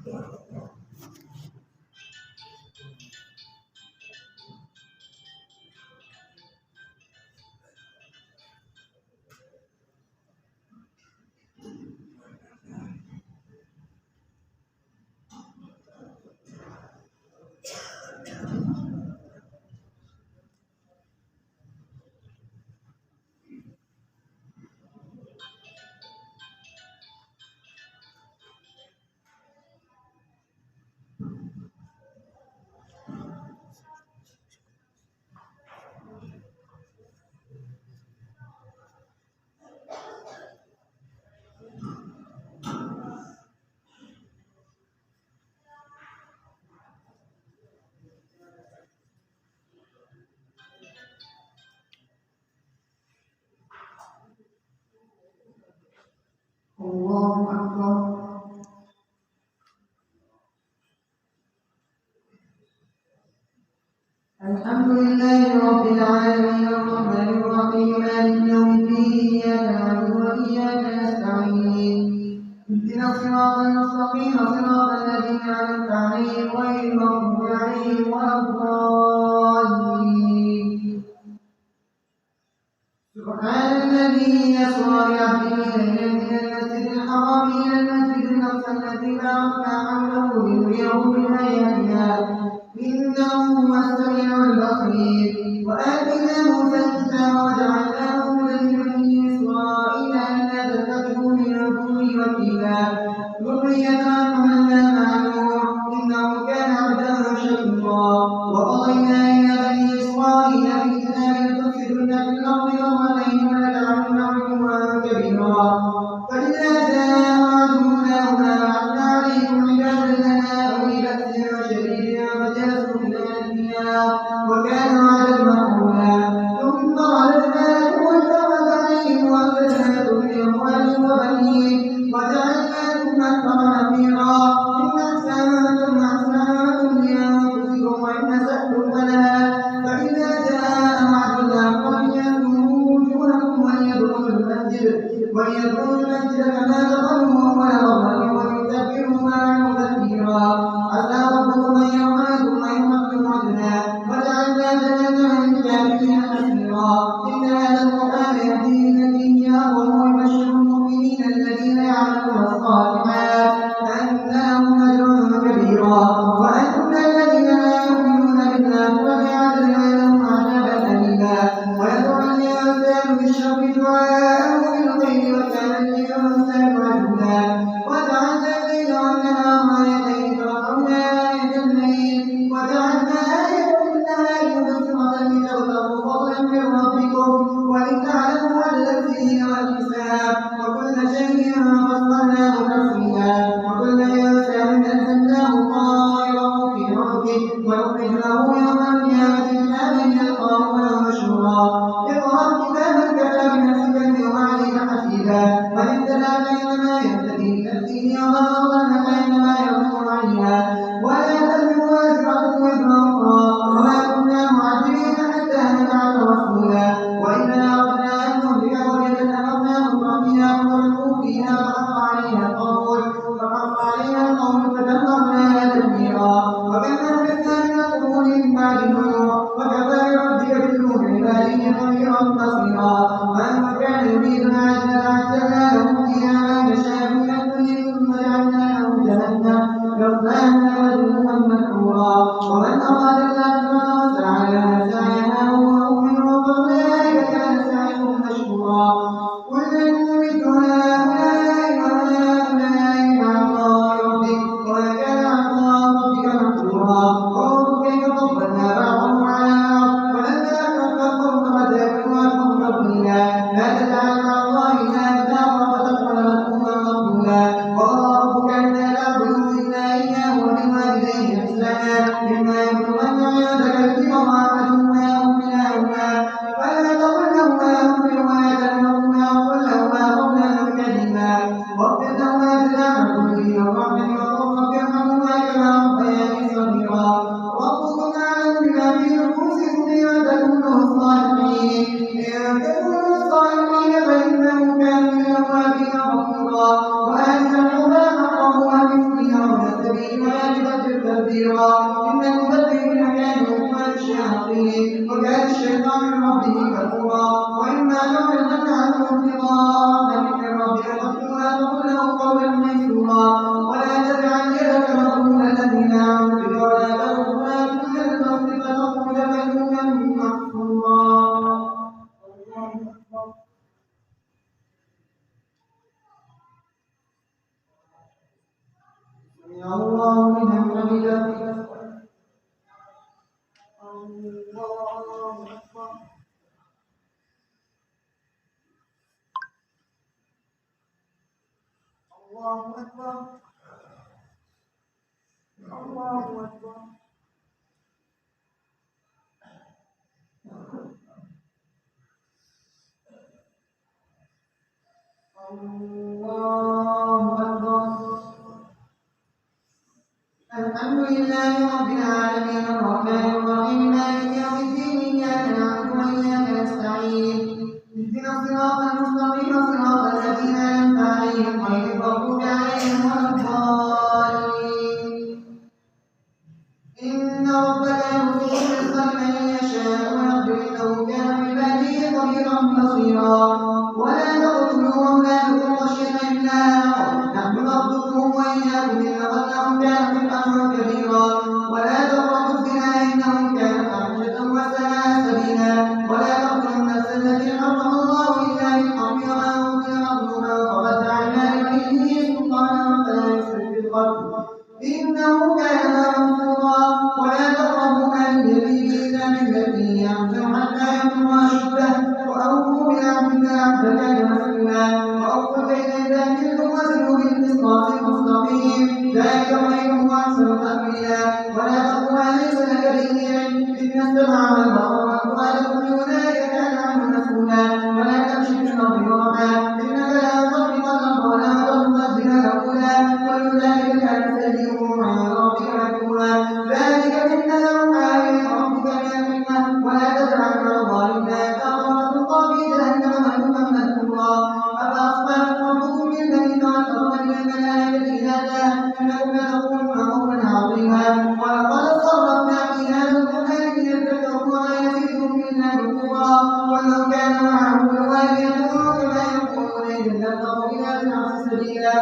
الله أكبر. الحمد لله رب العالمين الرحمن الرحيم مالك يوم الدين إياك نعبد وإياك نستعين اهدنا الصراط المستقيم صراط الذين أنعمت عليهم غير المغضوب عليهم ولا الضالين. سبحان الذي يسرى بعبده ليلا من المسجد الحرام إلى المسجد الأقصى الذي باركنا حوله لنريه من آياتنا إنه هو السميع البصير. وآتينا موسى الكتاب وجعلناه هدى لبني إسرائيل ألا تتخذوا من دوني وكيلا ذرية حملنا مع نوح إنه كان عبدا شكورا. وقضينا إلى بني إسرائيل في الكتاب لتفسدن في الأرض مرتين ولتعلن علوا كبيرا. فإذا جاء وعدنا وبعثنا عليكم عبادا لنا أولي بأس شديد فجاسوا خلال الديار وكان وعدا مفعولا. ثم رددنا لكم الكرة عليهم وأمددناكم بأموال وبنين وجعلناكم أكثر نفيرا تبديرا إن المبذرين كانوا إخوان الشياطين وكان الشيطان من ربه كفورا وإما يعرضن عنهم ابتغاء من ربك فقولا فقل له قولا ميسورا ولا تجعل يدك مغلولة إلى عنقك ولا تبسطها كل البسط فتقعد ملوما محسورا. سمع الله لمن حمده. الله أكبر. الله أكبر. الله أكبر. الله أكبر. الحمد لله رب العالمين الرحمن الرحيم مالك يوم الدين إياك نعبد وإياك نستعين اهدنا الصراط المستقيم صراط الذين أنعمت عليهم غير المغضوب عليهم ولا الضالين. إن ربك يرزق الرزق لمن يشاء ويقدر إنه كان بعباده خبيرا بصيرا. ولا تقتلوا أولادكم خشية إملاق نحن نرزقهم وإياكم إن قتلهم كان خطأ كبيرا. ولا تقربوا الزنا إنه كان فاحشة وساء سبيلا. ولا تقتلوا النفس التي حرم الله إلا بالحق ومن قتل مظلوما فقد جعلنا لوليه سلطانا فلا يسرف في القتل إنه كان منصورا. ولا تقربوا مال اليتيم إلا بالتي هي أحسن حتى يبلغ أشده وأوفوا بعهد الله كان مسؤولا. وأوفوا الكيل إذا كلتم وزنوا بالقسطاس المستقيم ذلك خير وأحسن تأويلا. ولا تقف ما ليس لك به علم إن السمع والبصر والفؤاد كل أولئك كان عنه مسؤولا. ولا تمشي في الأرض مرحا إنك لا تخرق الأرض ولا تنزل الأولى كل ذلك كان سيئه عند ربك مكروها. ذلك من أوحى إليك ربك من الحكمة. ولا تجعل مع الله إلها آخر فتلقى في جهنم ملوما مدحورا. أفأصبحتم ربكم بالبنين واتخذ من الملائكة إناثا إنكم لتقولون قولا عظيما. ولقد صرفنا في هذا القرآن ليذكروا وما يزيدهم إلا نفورا. ولو كان معه آلهة كما يقولون إذ لابتغوا إلى ذي العرش سبيلا.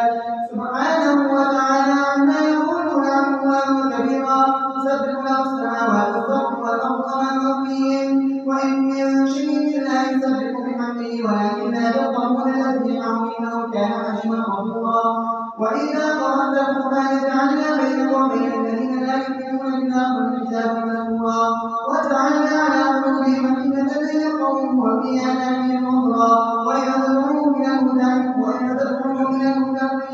سبحانه وتعالى عما يقولون علوا كبيرا. تسبح له السماوات السبع والأرض ومن فيهن وإن من شيء إلا يسبح بحمده ولكن لا تفقهون تسبيحهم إنه كان حليما غفورا. وإذا قرأت القرآن جعلنا بينك وبين الذين لا يؤمنون بالآخرة حجابا مستورا. وجعلنا على قلوبهم أكنة أن يفقهوه وفي آذانهم وقرا وإذا تدعوهم إلى الهدى لن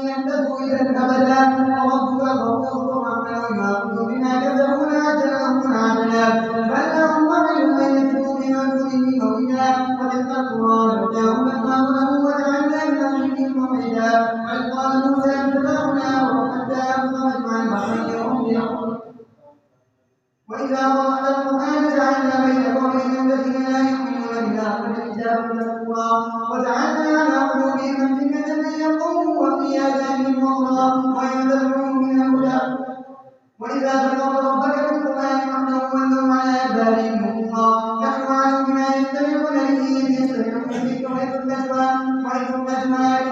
يهتدوا إذا أبدا. وربك الغفور الرحمن وما كنتم بما كسبوا لعجلهم عجلا بل لهم موعد أن يجدوا من دونه موئلا. وتلك القرى نبدأهم أبناؤهم وجعلنا لنحيهم موعدا. بل قال موسى اتبعنا وحتى أبصر مع البحرين وهم يعقلون. وإذا قرأت القرآن جعلنا بينك وبين الذين لا يؤمنون بالآخرة حجابا مستورا. وجعلنا على قلوبهم أكنة أن يفقهوا وفي آذانهم وقرا ويتبعون من الهدى. وإذا ذكرت ربك في القرآن وحده ولوا على أدبارهم نفورا. نحن أعلم بما يستمعون به إذ يستمعون فيك وإذ النجوى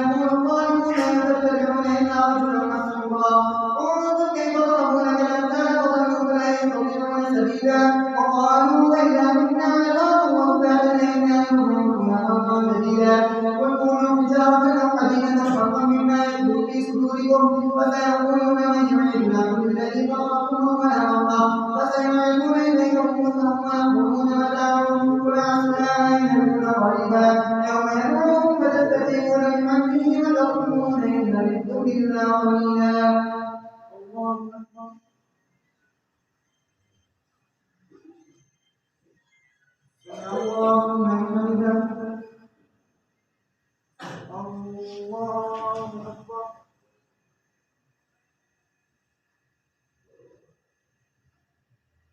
يقول الظالمون إن تتبعون إلا رجلا مسحورا. انظر كيف ضربوا لك الأمثال وضلوا فلا يستطيعون سبيلا. وقالوا وإذا متنا عظاما ورفاتا إنا لمبعوثون خلقا جديدا. قل كونوا حجارة أو حديدا خلقا مما يكبر في صدوركم فسيقولون من يعيدنا قل الذي فطركم أول مرة فسيعيدون إليك رؤوسهم ويقولون متاع قل عسى أن يكون قريبا يوم يدعوكم فتستجيبون بحمده وتقولون إن لبثتم إلا قليلا. الله أكبر. سمع الله لمن حمده. الله أكبر.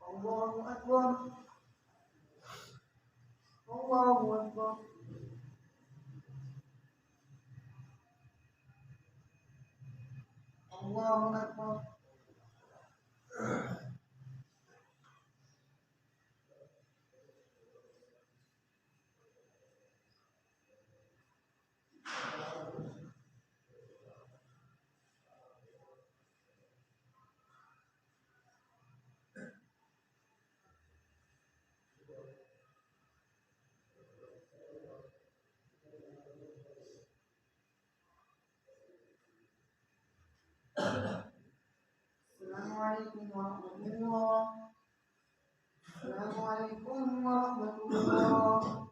الله أكبر. الله أكبر. الله أكبر. عليكم ورحمة الله. السلام عليكم ورحمة الله.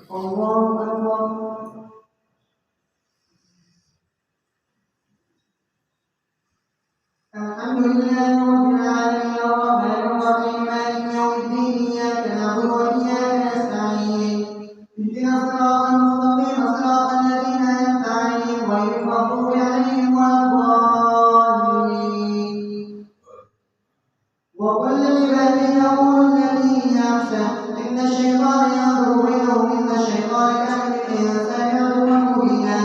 الله أكبر. الحمد لله رب العالمين الرحمن الرحيم مالك يوم الدين إياك نعبد وإياك نستعين اهدنا الصراط المستقيم صراط الذين أنعمت عليهم غير المغضوب عليهم ولا الضالين. وقل لعبادي يقولوا التي هي أحسن إن الشيطان ينزغ بينهم إن الشيطان كان للإنسان عدوا مبينا.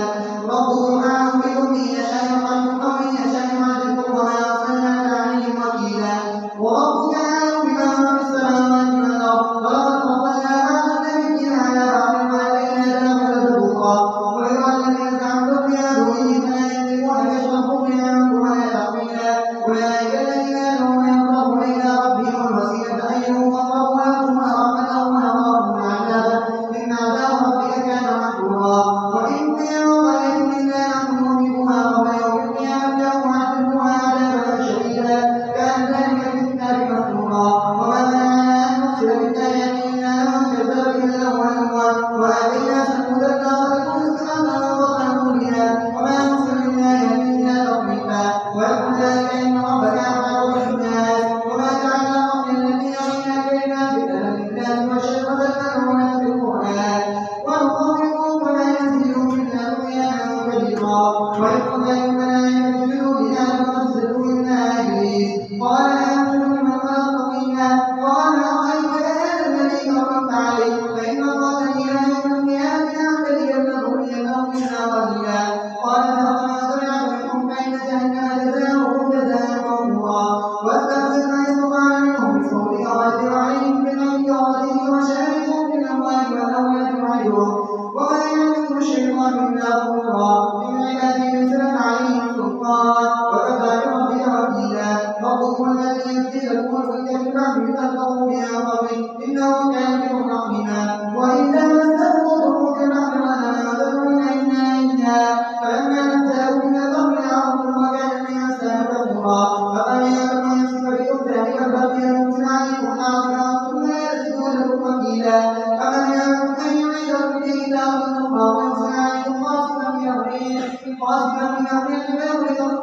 ربكم أعلم بكم إن يشاء يرحمكم وإن يشاء يعذبكم وما أرسلناك عليهم وكيلا. وربك أعلم بمن في السماوات والأرض ولقد فضلنا بعض النبيين على بعض وآتينا داود زبورا. ويرى الذين زعمتم من دونه فلا يملكون كشف الضر عنكم ولا تحويلا. أولئك الذين يدعون يبتغون إلى ربهم الوسيلة أيهم أقرب ويرجون رحمته ويخافون عذابه إن عذاب ربك كان محذورا. وإن من قرية إلا نحن مهلكوها قبل يوم القيامة أو معذبوها عذابا شديدا كان ذلك في الكتاب مسطورا. وما منعنا أن نرسل بالآيات إلا من كذب بها الأولون. وآتينا ثمود الناقة مبصرة فظلموا بها وما نرسل بالآيات إلا تخويفا. ويقول ذلك إن ربك أعلم بالناس وما جعلنا قبل الذين أريناك إلا فتنة للناس والشجرة الملعونة في القرآن ونخوفهم فما يزيدهم إلا طغيانا كبيرا. ويقول الملائكة اسجدوا لآدم فاسجدوا إلا إبليس قال أسجد لمن خلقت طينا. قال أرأيت هذا الذي كرمت عليه فإن قاتلني إلى يوم القيامة لأعتدين ذريته إلا قليلا. قال فما تبعت منهم فإن جهنم جزاؤهم جزاء موفورا. واستغفر ما يستطاع منهم بصوتك وأجر عليهم بالغيب وغدر وشاركهم في الأموال والأولاد وعدهم وما يعلم الشيطان إلا غرورا. إن عبادي ليس لك عليهم سلطان وكفى بربك وكيلا. ربكم الذي ينزل الملك في البحر لتبتغوا من فضله إنه كان بكم رحيما. وإذا مسكم ضر في البحر ظلما تدعون إنا إياه فلما نجاهم من البر عرضوا وكان الإنسان كفورا. فقال من يمسك بكفرك البغي يمسك عليكم حاصبا ثم يجدوا لكم وكيلا. فمن يمسك أن يعيدكم به دار أخرى ويمسك عليكم قاصفا من الريح فيغرقكم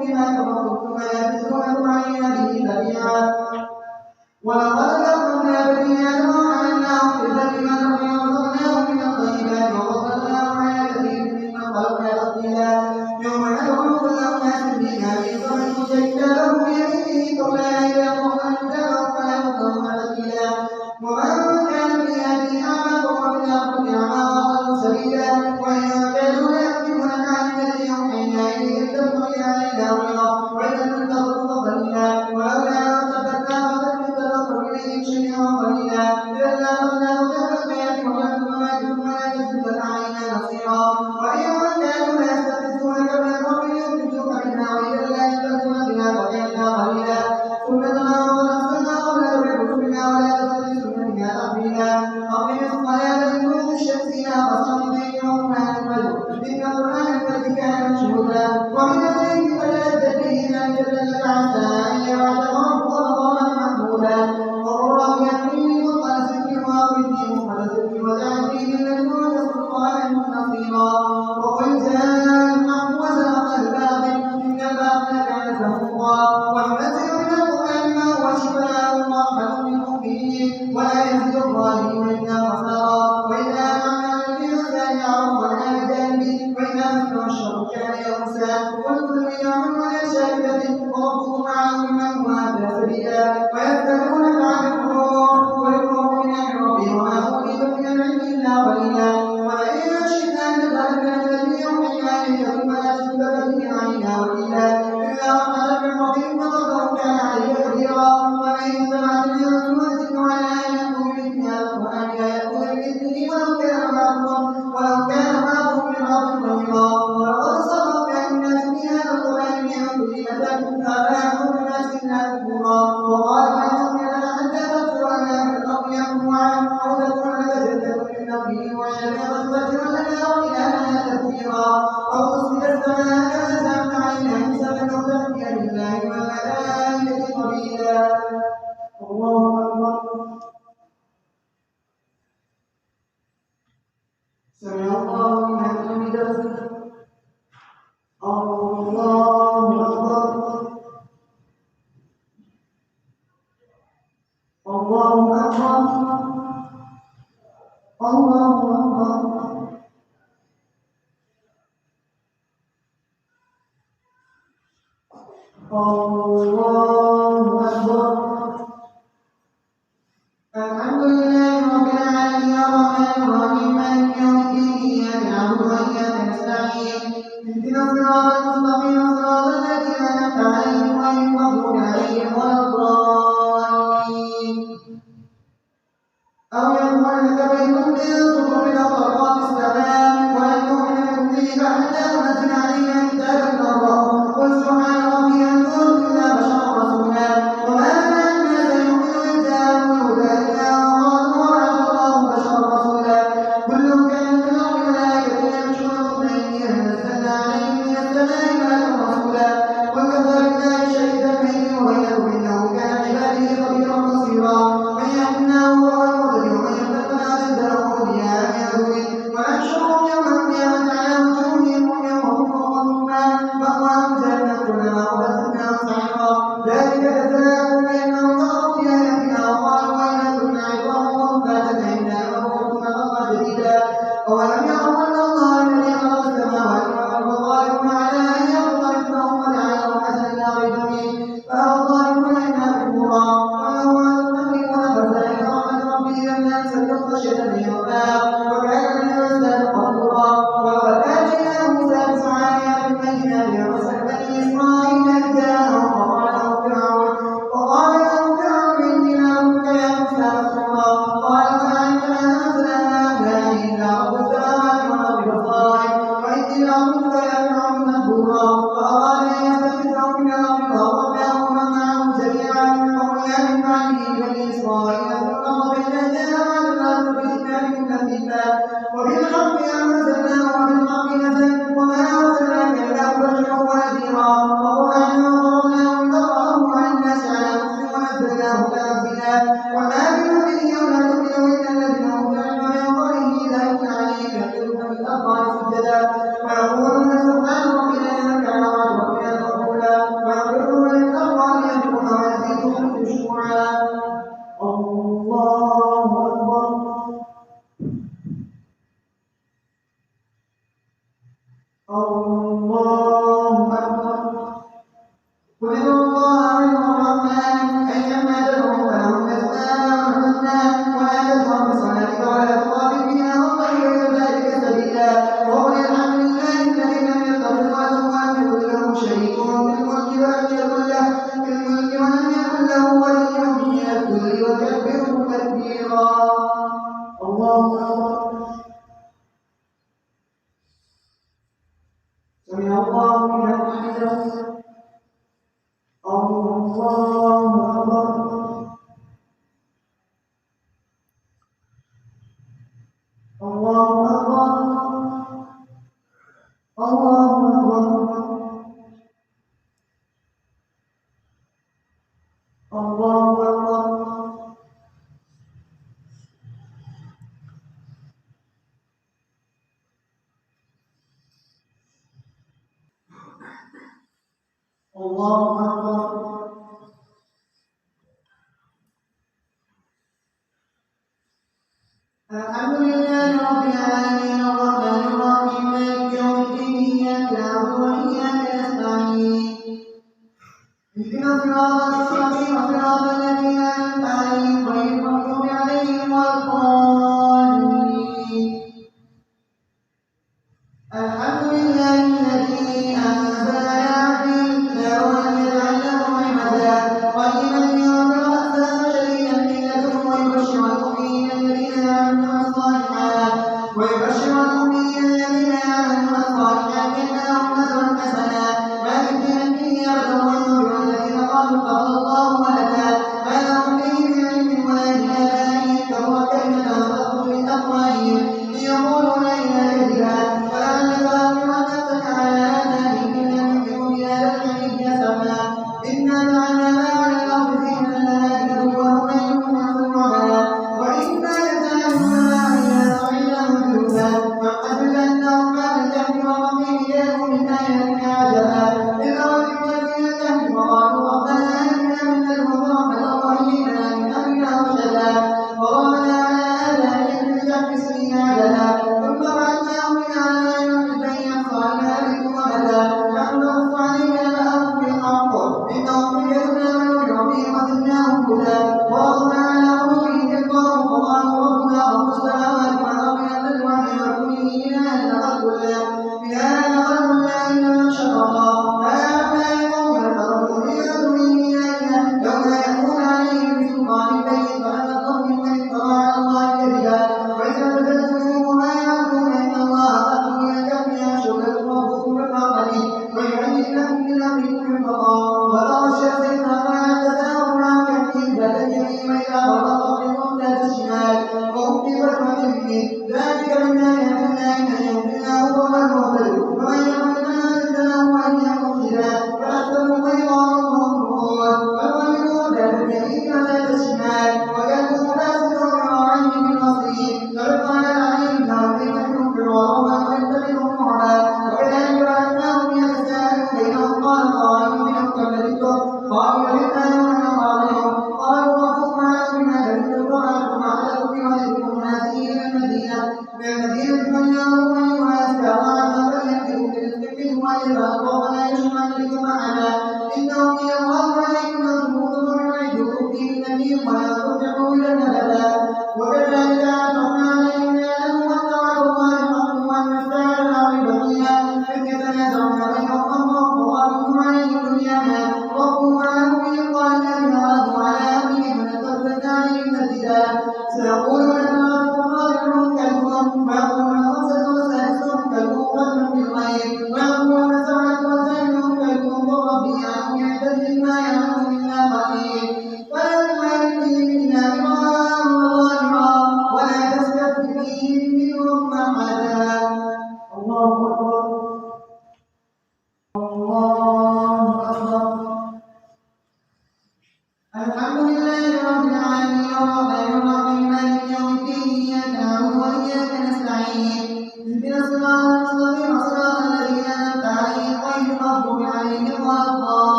بما كفرتم ثم لا تجدون علينا به تبيعا. ولقد كرمنا بني آدم وحملناهم في البر والبحر ورزقناهم من الطيبات وفضلناهم على كثير ممن خلقنا تفضيلا. يوم ندعو كل أناس بإمامهم فمن أوتي كتابه بيمينه فأولئك يقرؤون كتابهم ولا يظلمون فتيلا. ومن كان في هذه أعمى فهو في الآخرة أعمى وأضل سبيلا. وإن كانوا ليفتنونك عن الذي أوحينا إليك لتبتغي علينا غيره وإذا كنت ضليلا. ولولا أن ثبتناك فقد تدخل إليهم شيئا قليلا. إذا لأخذناه تحت البيات ولا تزدد علينا نصيرا. وإن كانوا ليستفزونك من الأرض ليخرجوك منها وإذا لا يستفزون بنا فكيفنا قليلا. سنة ما قد أرسلنا قبلك برسلنا ولا تزد سنتنا تحويلا. أقم الصلاة لدلوك الشمس إلى غسق الليل وقرآن الفجر إن قرآن الفجر كان مشهودا. ومن الليل فتهجد به نافلة لك عسى أن يبعثك ربك مقاما محمودا. وقل رب يهدني مثقل صدق وأخرجني مثقل صدق واجعلني من لدنك سلطانا نصيرا. وقل جاء الحق وزهق الباطل إن الباطل كان زهوقا. وننزل من القرآن ما هو شفاء ورحمة للمؤمنين ولا يزيد الظالمين إلا خسارا. وإذا أنعمنا على الإنسان أعرض عن جانبه وإذا مسه الشر كان يئوسا. والكل يعمل على شاكلته وربكم أعلم بمن هو أهدى سبيلا. ويسألونك عن الروح قل الروح من أمر ربي وما أوتيتم من العلم إلا قليلا. ولئن شئنا لذهبن الذي أوحينا إليك ثم لا تجد به علينا وكيلا. إلا فلا يكون الناس إلا كفورا وقال من يؤمن لنا حتى تغفر لنا في الأرض ينبوعا أو تكون لك جنة من نخيل وعنب فتفجر الأنهار خلالها تفجيرا أو تصبح السماء كما زعمت علينا حسابا أو تأتي بالله والملائكة قبيلا الله أكبر سمع الله لمن حمده الله أكبر الله أكبر الله أكبر الله أكبر الحمد لله رب العالمين الرحمن الرحيم مالك يوم الدين إياك نعبد وإياك نستعين اهدنا الصراط المستقيم صراط الذين أنعمت عليهم غير المغضوب عليهم ولا الضالين أو يكون لك بيت من سرور طبقات السماء ولن نؤمن لرسلك حتى تنزل علينا كتابا نقرأه قل سبحان ربي أن كنت إلا بشرا رسولا وما لنا الناس يؤمنون إذ جاءهم الهدى إلا وقالوا وعد الله بشرا رسولا كل كان في الأرض ملائكة يمشون مطمئنين نزلنا عليهم من السماء ملكا رسولا وكفى بالله شهيدا بيني وبينكم إنه كان بعباده خبيرا بصيرا من يهدنا هو المهتدي ومن يضلل فلا تجد له أولياء من دونه ونحشرهم يوم القيامة على وجوههم وهم مغمى مأواهم جهنم كلما خبت النار سعيرا ذلك جزاؤهم بأنهم كفروا بآياتنا وقالوا وإذا كنا عظاما ورفاتا إنا لمبعوثون خلقا جديدا أولم يروا أن الله الذي خلق السماوات والأرض قادر على أن يخلق مثلهم وجعلهم أسلا غير فيه فأظالمون إنا كفورا ولو تملكون فسائل رحمة ربي لما أنزلت خشية الإنفاق وكان الإنسان قدورا ولقد آتينا موسى تسع آيات بينات وسأل بني إسرائيل إذ جاءهم وقال له فرعون إني لأظنك يا موسى مسحورا قال ما علمت ما أنزل هؤلاء إلا رب السماوات والأرض بصائر وإني لأظنك يا فرعون مسحورا فأراد أن يستفزهم من الأرض فأغرقناه ومن معه جميعا فقلنا من بعده بني إسرائيل فرقوا بين جاء وعدنا بإذنه كثيفا وبالحق أنزلناه وبالحق نزل وما أرسلناك إلا مبشرا ونذيرا وقرآنا فرقناه لتقرأه على الناس على مكث ونزلناه تنزيلا وما بمؤمن يوم تؤمن إلا الذين أوتوا العلم من قبله إذا يتلى عليهم يخرون في الأرض سجدا ويقولون سبحان ربنا إن كان وعد ربنا مفعولا ويقولون للتقوى ليكون ويزيدهم خشوعا الله أكبر الله أكبر قل ادعوا الله أو الرحمن أيما تدعوا فله الأسماء الحسنى ولا تجهر بصلاتك ولا تخافت بها وطيب ذلك سبيلا وقل الحمد لله الذي لم يتخذ ولدا ولم يكن له شريك في الملك ولم يكن له ولي من الذل وكبره تكبيرا الله أكبر سمع الله لمن حمده الله أكبر الله أكبر الله أكبر الله أكبر الله أكبر الحمد لله رب العالمين الرحمن الرحيم مالك يوم الدين إياك نعبد وإياك نستعين اهدنا الصراط المستقيم صراط الذين أنعمت عليهم غير المغضوب عليهم ولا الضالين الحمد لله الذي أنزل على عبده الكتاب ولم يجعل له عوجا قيما لينذر بأسا شديدا من لدنه ويبشر المؤمنين الذين يعملون الصالحات أن لهم أجرا حسنا ماكثين فيه أبدا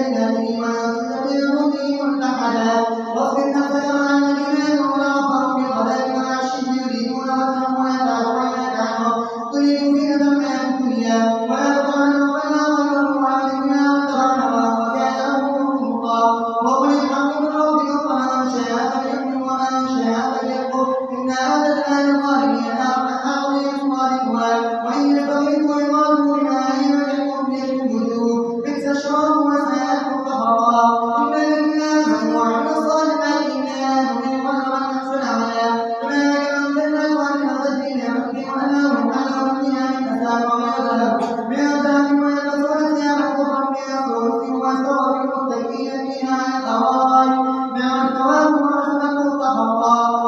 جنته ولا تجد من دونه ملتحدا واصبر نفسك مع الذين يدعون ربهم بالغداة والعشي يريدون وجهه ولا تعد عيناك عنهم تريد زينة الحياة الدنيا ولا تطع من أغفلنا قلبه عن ذكرنا واتبع هواه وكان أمره فرطا وقل الحق من ربكم فمن شاء فليؤمن ومن شاء فليكفر إنا أعتدنا للظالمين نارا أحاط بهم سرادقها وإن يستغيثوا يغاثوا بماء يحيط به الوجوه بئس الشراب وساءت مرتفقا إن الذين آمنوا وعملوا الصالحات إنا نضيع أجر من أحسن عملا أولئك لهم جنات عدن تجري من تحتهم الأنهار يحلون فيها من أساور من ذهب ويلبسون ثيابا خضرا من سندس واستوى المتكئين فيها على الأرائك نعم الثواب وحسنت مرتفقا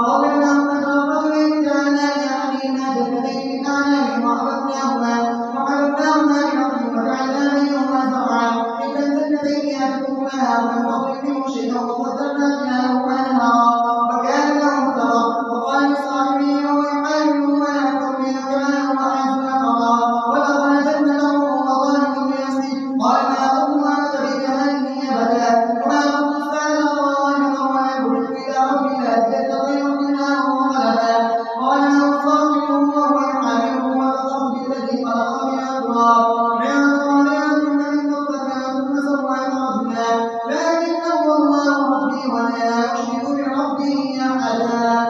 واضرب لهم مثل الرجلين جعلنا لأحدهما جنتين من أعناب وحفظناهما بنخل وجعلنا بينهما زرعا إن الجنتين يأكلونها ومن فضل منه شيئا وفجرنا خلالهما أنهارا وكان له ثمر وقال لصاحبه وهو يحاوره ولا تؤمن كما هو أحسن نفقا ودخل جنته وهو ظالم بنفسه قال ما أظن أن تبيت هذه أبدا وما كنت أستعجل الله ولا يبرك إلى ربي لأجدت خيرا منها وغلبا قال له صاحبه وهو يحاوره وتصف بالذي خلق من التراب من نطفة ثم سواه رجلا لكنه الله ربي ولا يشرك بربه أحدا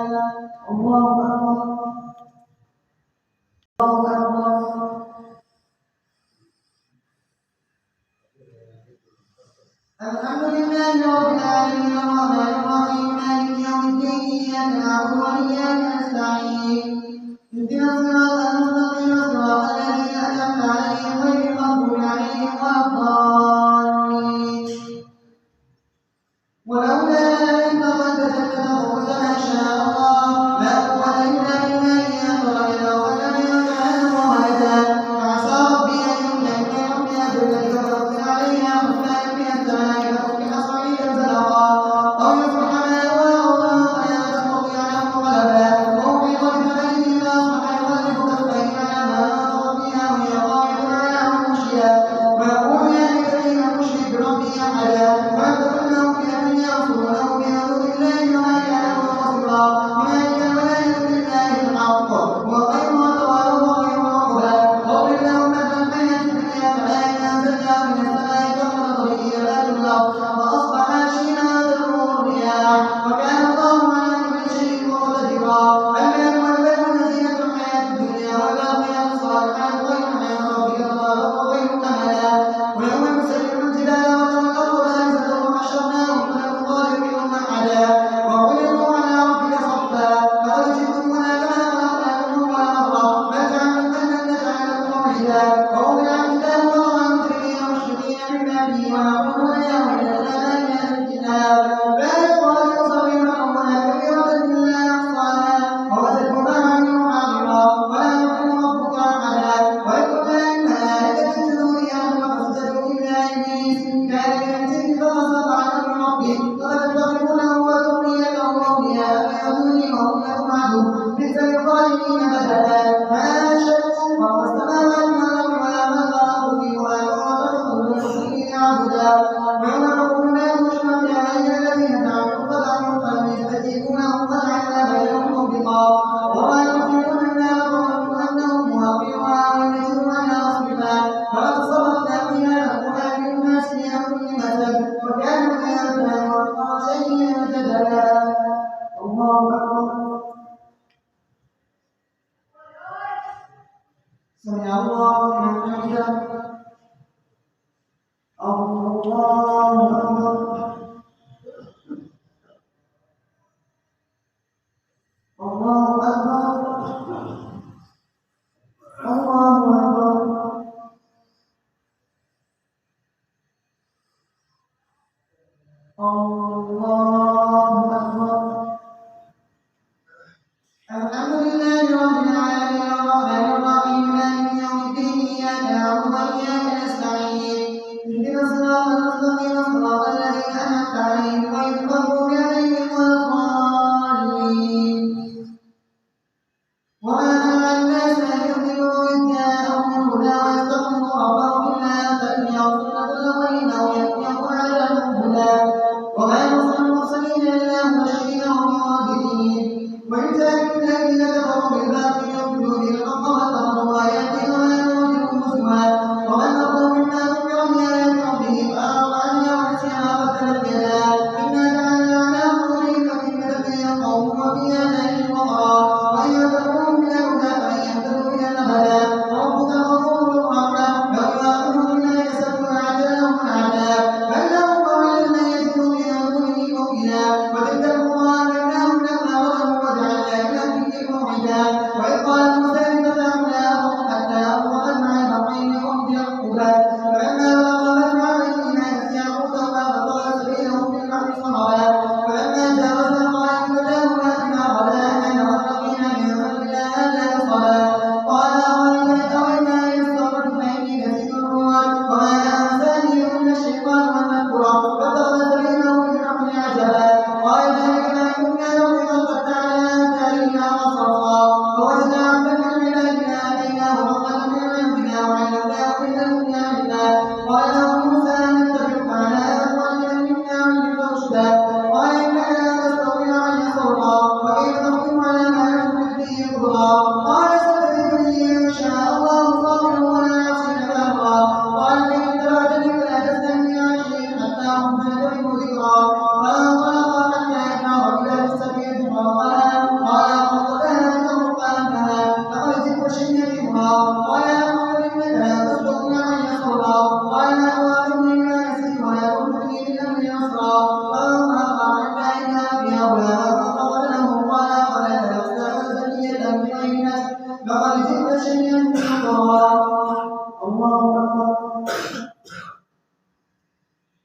الله أكبر الله أكبر الحمد لله رب العالمين الرحمن الرحيم مالك يوم الدين إياك نعبد وإياك نستعين اهدنا الصراط المستقيم صراط الذين أنعمت عليهم غير المغضوب عليهم ولا الضالين ولولا أن اتخذت جنته قلت ما شاء الله لا قوة إلا بالله إن تركنا والذين كانوا ولدا فعسى ربي أن يهديني ربي أجلك فأرسل عليها حسنا من السماء فتصبح صعيدا زلقا أو يصبح ماؤها غورا فلا تستطيع له طلبا وأحيط بثمنه فأصبح يقلب كفيه على ما أنفق فيها وهي خاوية على عروشها ويقول يا ليتني لم أشرك بربي أحدا ولم تكن له فئة ينصرونه من دون الله وما كان منتصرا هنالك الولاية لله الحق هو خير وتوالى وخير عقبا واضرب لهم مثل الحياة الدنيا كماء أنزلناه من السماء فاختلط به نبات الأرض فأصبح هشيما تذروه الرياح وكان الله على كل شيء مقتدرا المال والبنون زينة الحياة الدنيا والباقيات الصالحات خير عند ربك ثوابا وخير أملا ويوم نسير الجبال وترى الأرض بارزة وحشرناهم فلم نغادر منهم أحدا وعرضوا على ربك صفا فقد جئتمونا كما خلقناكم أول مرة بل زعمتم أن نجعل لكم موعدا ووضع الكتاب وترى المجرمين مشفقين مما فيه ويقولون يا ويلتنا ما لهذا الكتاب لا يغادر صغيرة ولا كبيرة إلا أحصاها ووجدوا ما عملوا حاضرا ولا يظلم ربك أحدا ويقول الملائكة اسجدوا لآدم فسجدوا إلا إبليس كان من الجن ففسق عن أمر ربه أفتتخذونه وذريته أولياء من دوني وهم لكم عدو بئس للظالمين بدلا ما أشهدتم خلق السماوات والأرض ولا خلق أنفسهم وما كنت المشركين عبدا ويوم نقول لا تشرك علي الذين زعمتم فزعموا فلم يستجيبونهم وجعلنا بينهم موبقا وما يخرجون النار فظنوا أنهم مواقعها وينزلوا عنها مصرفا ولقد صرفنا في هذا القرآن للناس من كل مثل وكان الإنسان أكثر شيء جدلا الله أكبر سمع الله لمن حمده الله أكبر الله أكبر الله أكبر الله أكبر الحمد لله رب العالمين الرحمن الرحيم مالك يوم الدين إياك نعبد وإياك نستعين اهدنا الصراط المستقيم صراط الذين أنعمت عليهم غير المغضوب عليهم ولا الضالين وما منع الناس أن يؤمنوا إذ جاءهم الهدى ويستغفروا ربهم إلا أن تأتيهم سنة الأولين أو يأتيهم بعينك لقد جئت شيئا نكرا. الله أكبر.